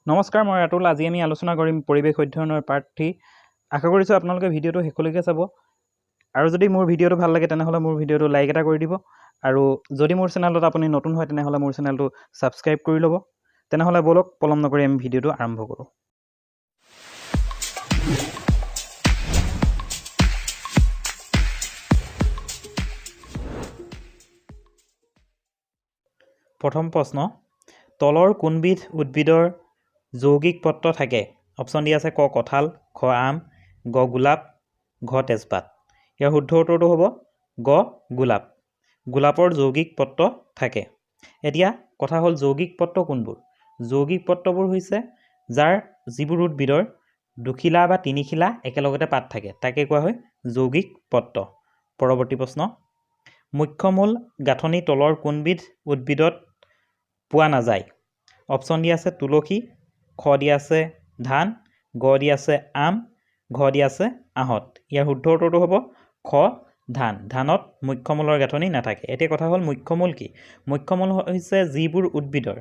নমস্কাৰ, মই ৰাতুল। আজি আমি আলোচনা কৰিম পৰিৱেশ অধ্যয়নৰ পাৰ্ট 3। আশা কৰিছোঁ আপোনালোকে ভিডিঅ'টো শেষলৈকে চাব। আৰু যদি মোৰ ভিডিঅ'টো ভাল লাগে তেনেহ'লে মোৰ ভিডিঅ'টো লাইক এটা কৰি দিব। আৰু যদি মোৰ চেনেলত আপুনি নতুন হয় তেনেহ'লে মোৰ চেনেলটো ছাবস্ক্ৰাইব কৰি ল'ব। তেনেহ'লে বলক পলম নকৰি আমি ভিডিঅ'টো আৰম্ভ কৰোঁ। প্ৰথম প্ৰশ্ন, তলৰ কোনবিধ উদ্ভিদৰ যৌগিক পত্ৰ থাকে? অপশ্যন ডি আছে ক কঁঠাল, খ আম, গ গোলাপ, ঘ তেজপাত। ইয়াৰ শুদ্ধ উত্তৰটো হ'ব গ গোলাপ। গোলাপৰ যৌগিক পত্ৰ থাকে। এতিয়া কথা হ'ল যৌগিক পত্ৰ কোনবোৰ? যৌগিক পত্ৰবোৰ হৈছে যিবোৰ উদ্ভিদৰ দুখিলা বা তিনিখিলা একেলগতে পাত থাকে, তাকে কোৱা হয় যৌগিক পত্ৰ। পৰৱৰ্তী প্ৰশ্ন, মুখ্যমূল গাঁথনি তলৰ কোনবিধ উদ্ভিদত পোৱা নাযায়? অপশ্যন ডি আছে তুলসী, খ দি আছে ধান, গ দি আছে আম, ঘ দি আছে আহঁত। ইয়াৰ শুদ্ধ উত্তৰটো হ'ব খ ধান। ধানত মুখ্যমূলৰ গাঁথনি নাথাকে। এতিয়া কথা হ'ল মুখ্যমূল কি? মুখ্যমূল হৈছে যিবোৰ উদ্ভিদৰ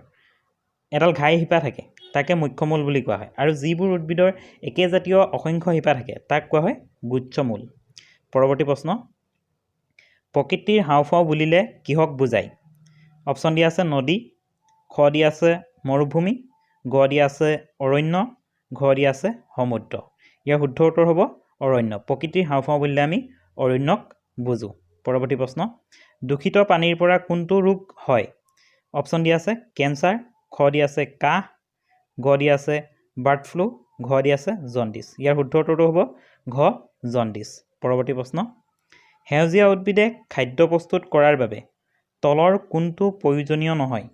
এডাল ঘাই শিপা থাকে তাকে মুখ্যমূল বুলি কোৱা হয়। আৰু যিবোৰ উদ্ভিদৰ একেজাতীয় অসংখ্য শিপা থাকে তাক কোৱা হয় গুচ্ছমূল। পৰৱৰ্তী প্ৰশ্ন, প্ৰকৃতিৰ হাওঁফাওঁ বুলিলে কিহক বুজায়? অপশ্যন ডি আছে নদী, খ দি আছে মৰুভূমি, গ দি আছে অৰণ্য, ঘ দি আছে সমুদ্ৰ। ইয়াৰ শুদ্ধ উত্তৰ হ'ব অৰণ্য। প্ৰকৃতিৰ হাওঁফাওঁ বুলিলে আমি অৰণ্যক বুজোঁ। পৰৱৰ্তী প্ৰশ্ন, দূষিত পানীৰ পৰা কোনটো ৰোগ হয়? অপশ্যন ডি আছে কেঞ্চাৰ, খ দি আছে কাহ, গ দি আছে বাৰ্ড ফ্লু, ঘ দি আছে জণ্ডিছ। ইয়াৰ শুদ্ধ উত্তৰটো হ'ব ঘ জণ্ডিছ। পৰৱৰ্তী প্ৰশ্ন, সেউজীয়া উদ্ভিদে খাদ্য প্ৰস্তুত কৰাৰ বাবে তলৰ কোনটো প্ৰয়োজনীয় নহয়?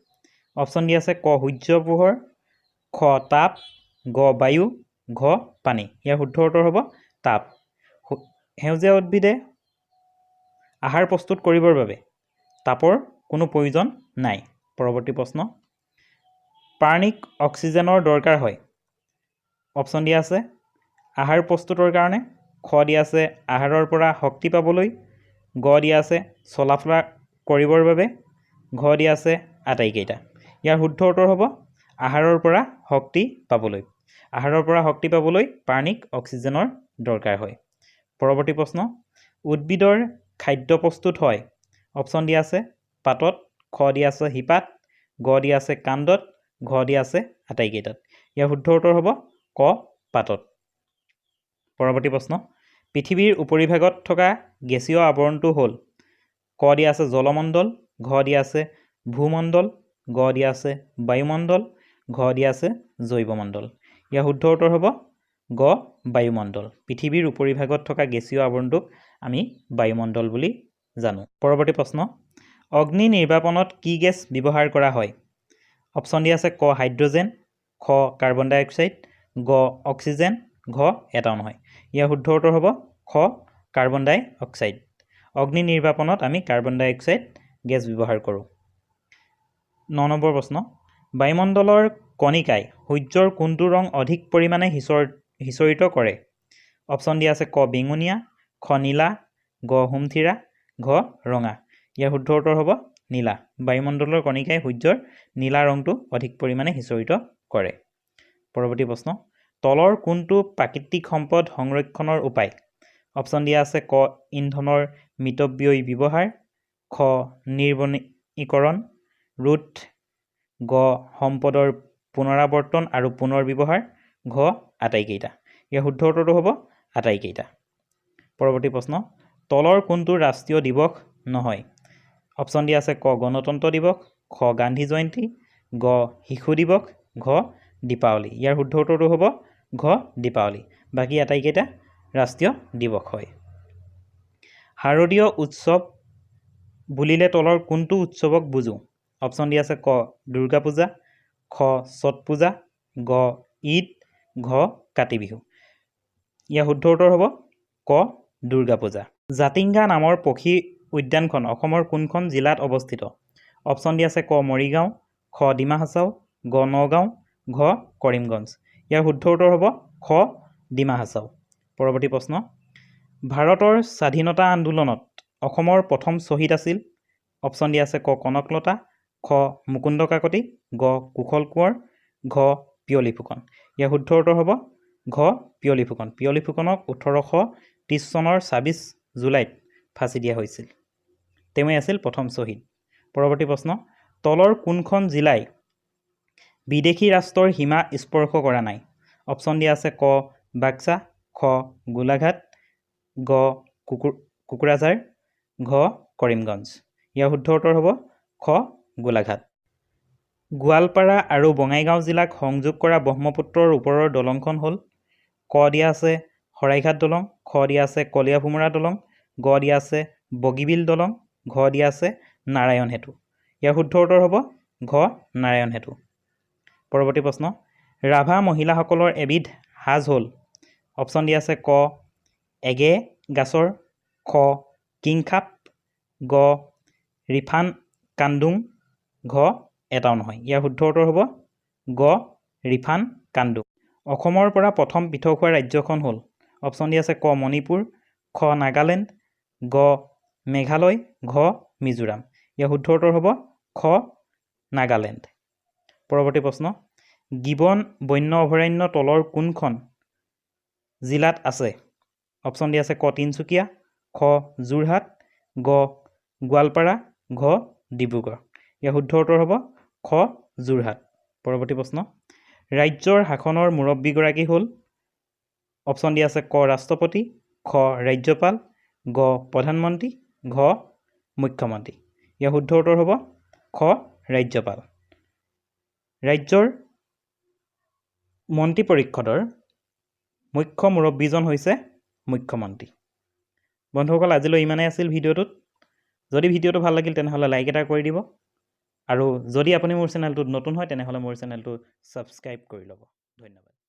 অপশ্যন ডি আছে ক সূৰ্য পোহৰ, খ তাপ, গ বায়ু, ঘ পানী। ইয়াৰ শুদ্ধ উত্তৰ হ'ব তাপ। সেউজীয়া উদ্ভিদে আহাৰ প্ৰস্তুত কৰিবৰ বাবে তাপৰ কোনো প্ৰয়োজন নাই। পৰৱৰ্তী প্ৰশ্ন, প্ৰাণীক অক্সিজেনৰ দৰকাৰ হয়। অপশ্যন ডি আছে আহাৰ প্ৰস্তুতৰ কাৰণে, খ দি আছে আহাৰৰ পৰা শক্তি পাবলৈ, গ দি আছে চলাফুৰা কৰিবৰ বাবে, ঘ দি আছে আটাইকেইটা। ইয়াৰ শুদ্ধ উত্তৰ হ'ব আহাৰৰ পৰা শক্তি পাবলৈ। আহাৰৰ পৰা শক্তি পাবলৈ প্ৰাণীক অক্সিজেনৰ দৰকাৰ হয়। পৰৱৰ্তী প্ৰশ্ন, উদ্ভিদৰ খাদ্য প্ৰস্তুত হয়। অপশ্যন ডি আছে পাতত, খ দি আছে শিপাত, গ দি আছে কাণ্ডত, ঘ দি আছে আটাইকেইটাত। ইয়াৰ শুদ্ধ উত্তৰ হ'ব ক পাতত। পৰৱৰ্তী প্ৰশ্ন, পৃথিৱীৰ উপৰিভাগত থকা গেছীয় আৱৰণটো হ'ল? ক দি আছে জলমণ্ডল, ঘ দি আছে ভূমণ্ডল, গ দি আছে বায়ুমণ্ডল, ঘ দি আছে জৈৱমণ্ডল। ইয়াৰ শুদ্ধ উত্তৰ হ'ব গ বায়ুমণ্ডল। পৃথিৱীৰ উপৰিভাগত থকা গেছীয় আৱৰণটোক আমি বায়ুমণ্ডল বুলি জানো। পৰৱৰ্তী প্ৰশ্ন, অগ্নি নিৰ্বাপনত কি গেছ ব্যৱহাৰ কৰা হয়? অপশ্যন ডি আছে ক হাইড্ৰজেন, খ কাৰ্বন ডাই অক্সাইড, গ অক্সিজেন, ঘ এটাও নহয়। ইয়াৰ শুদ্ধ উত্তৰ হ'ব খ কাৰ্বন ডাই অক্সাইড। অগ্নি নিৰ্বাপনত আমি কাৰ্বন ডাই অক্সাইড গেছ ব্যৱহাৰ কৰোঁ। 9 নম্বৰ প্ৰশ্ন, বায়ুমণ্ডলৰ কণিকাই সূৰ্যৰ কোনটো ৰং অধিক পৰিমাণে সিঁচৰিত কৰে? অপশ্যন ডি আছে ক বেঙুনীয়া, খ নীলা, গ হুমথিৰা, ঘ ৰঙা। ইয়াৰ শুদ্ধ উত্তৰ হ'ব নীলা। বায়ুমণ্ডলৰ কণিকাই সূৰ্যৰ নীলা ৰংটো অধিক পৰিমাণে সিঁচৰিত কৰে। পৰৱৰ্তী প্ৰশ্ন, তলৰ কোনটো প্ৰাকৃতিক সম্পদ সংৰক্ষণৰ উপায়? অপশ্যন ডি আছে ক ইন্ধনৰ মিতব্যয়ী ব্যৱহাৰ, খ নিৰ্বনীকৰণ ৰোধ, গ সম্পদৰ পুনৰাৱৰ্তন আৰু পুনৰ ব্যৱহাৰ, ঘ আটাইকেইটা। ইয়াৰ শুদ্ধ উত্তৰটো হ'ব আটাইকেইটা। পৰৱৰ্তী প্ৰশ্ন, তলৰ কোনটো ৰাষ্ট্ৰীয় দিৱস নহয়? অপশ্যন ডি আছে ক গণতন্ত্ৰ দিৱস, খ গান্ধী জয়ন্তী, গ শিশু দিৱস, ঘ দীপাৱলী। ইয়াৰ শুদ্ধ উত্তৰটো হ'ব ঘ দীপাৱলী। বাকী আটাইকেইটা ৰাষ্ট্ৰীয় দিৱস হয়। শাৰদীয় উৎসৱ বুলিলে তলৰ কোনটো উৎসৱক বুজোঁ? অপশ্যন ডি আছে ক দুৰ্গা পূজা, খ ছট পূজা, গ ঈদ, ঘ কাতি বিহু। ইয়াৰ শুদ্ধ উত্তৰ হ'ব ক দুৰ্গা পূজা। জাতিংগা নামৰ পক্ষী উদ্যানখন অসমৰ কোনখন জিলাত অৱস্থিত? অপশ্যন ডি আছে ক মৰিগাঁও, খ ডিমা হাছাও, গ নগাঁও, ঘ কৰিমগঞ্জ। ইয়াৰ শুদ্ধ উত্তৰ হ'ব খ ডিমা হাছাও। পৰৱৰ্তী প্ৰশ্ন, ভাৰতৰ স্বাধীনতা আন্দোলনত অসমৰ প্ৰথম শ্বহীদ আছিল? অপশ্যন ডি আছে ক কনকলতা, খ মুকুন্দ কাকতি, গ কুশল কোঁৱৰ, ঘ পিয়লি ফুকন ইয়াৰ শুদ্ধ উত্তৰ হ'ব ঘ পিয়লি ফুকন পিয়লি ফুকনক 1830 চনৰ 26 জুলাইত ফাঁচি দিয়া হৈছিল তেওঁৱেই আছিল প্ৰথম শ্বহীদ পৰৱৰ্তী প্ৰশ্ন তলৰ কোনখন জিলাই বিদেশী ৰাষ্ট্ৰৰ সীমা স্পৰ্শ কৰা নাই অপশ্যন দিয়া আছে ক বাক্সা খ গোলাঘাট গ কুকুৰাঝাৰ ঘ কৰিমগঞ্জ ইয়াৰ শুদ্ধ উত্তৰ হ'ব খ গোলাঘাট গোৱালপাৰা আৰু বঙাইগাঁও জিলাক সংযোগ কৰা ব্ৰহ্মপুত্ৰৰ ওপৰৰ দলংখন হ'ল ক দিয়া আছে শৰাইঘাট দলং খ দিয়া আছে কলীয়া ভোমোৰা দলং গ দিয়া আছে বগীবিল দলং ঘ দিয়া আছে নাৰায়ণ সেতু ইয়াৰ শুদ্ধ উত্তৰ হ'ব ঘ নাৰায়ণ সেতু পৰৱৰ্তী প্ৰশ্ন ৰাভা মহিলাসকলৰ এবিধ সাজ হ'ল অপশ্যন দিয়া আছে ক এগে গাছৰ খ কিংখাপ গ ৰিফান কান্দুং ঘ এটাও নহয় ইয়াৰ শুদ্ধ উত্তৰ হ'ব গ ৰিফান কান্দুং অসমৰ পৰা প্ৰথম পৃথক হোৱা ৰাজ্যখন হ'ল অপশ্যন দিয়া আছে ক মণিপুৰ খ নাগালেণ্ড গ মেঘালয় ঘ মিজোৰাম ইয়াৰ শুদ্ধ উত্তৰ হ'ব খ নাগালেণ্ড পৰৱৰ্তী প্ৰশ্ন গিবন বন্য অভয়াৰণ্য তলৰ কোনখন জিলাত আছে অপশ্যন দিয়া আছে ক তিনচুকীয়া খ যোৰহাট গ গোৱালপাৰা ঘ ডিব্ৰুগড় ইয়াৰ শুদ্ধ উত্তৰ হ'ব খ যোৰহাট পৰৱৰ্তী প্ৰশ্ন ৰাজ্যৰ শাসনৰ মুৰব্বীগৰাকী হ'ল অপশ্যন দিয়া আছে ক ৰাষ্ট্ৰপতি খ ৰাজ্যপাল গ প্ৰধানমন্ত্ৰী ঘ মুখ্যমন্ত্ৰী ইয়াৰ শুদ্ধ উত্তৰ হ'ব খ ৰাজ্যপাল ৰাজ্যৰ মন্ত্ৰী পৰিষদৰ মুখ্য মুৰব্বীজন হৈছে মুখ্যমন্ত্ৰী বন্ধুসকল আজিলৈ ইমানেই আছিল ভিডিঅ'টোত যদি ভিডিঅ'টো ভাল লাগিল তেনেহ'লে লাইক এটা কৰি দিব আৰু যদি আপুনি মোৰ চেনেলটোত নতুন হয় তেনেহ'লে মোৰ চেনেলটো ছাবস্ক্ৰাইব কৰি ল'ব ধন্যবাদ